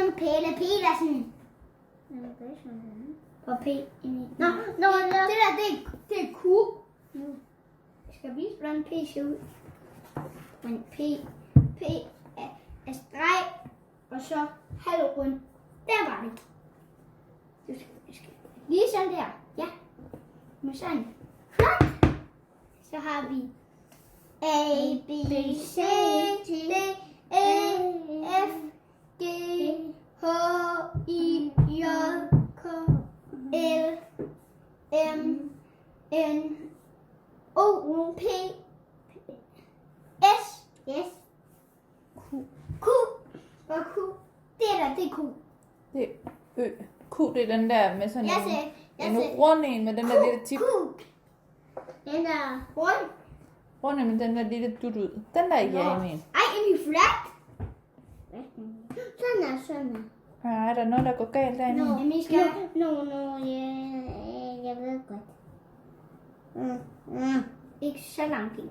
som Pelle Petersen. Og P. Nå, det det er Q. Nu skal jeg vise, hvordan P ser ud. Men P er streg, og så halvrund. Der var det. Du skal lige sådan der. Ja. Med sådan. Flot. Så har vi A, B, C, D, E, F, G, H, I, J, K, L, M, N, O, P, S, Q. Og Q. Det er Q. Det er Ø. Q, det er den der med sådan en rund en med den der lille tip. Q. Den der rund. Rund med den der lille dut ud. Den der er ja, men. Ej, er vi flat? Sådan. Ja, er der noget, der går galt derinde? Jeg ved godt. Ikke så langt ind.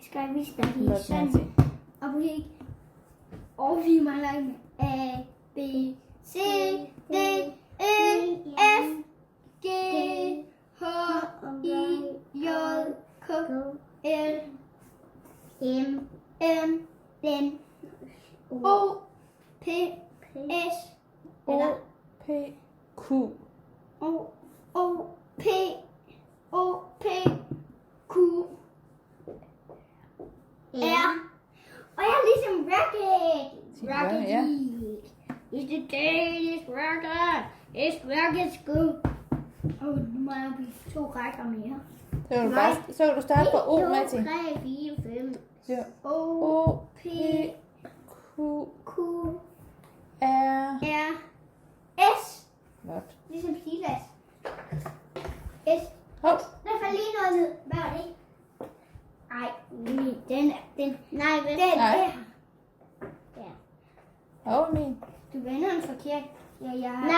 Skal jeg vise dig lige sådan. Og vi ikke. Og vi mangler en A, B, C, D, E, F, G, H, I, J, K, L, M, N, O, P, S, O, P, Q. O, P, Q, R. Og jeg er ligesom Rocket. Ja. It's the day, it's Rocket. It's Rocket's good. Nu må jeg blive 2 rækker mere. Så kan du starte på O, Matti. 3, 4, 5. Ja. O, P, Q, R. S. Godt. Ligesom Silas. S. Hop. Der faldt lige noget ned. Hvad var det? Ej, den. Nej, den der. Ja. Hov, min. Du vender den forkert. Ja, jeg har... Nej.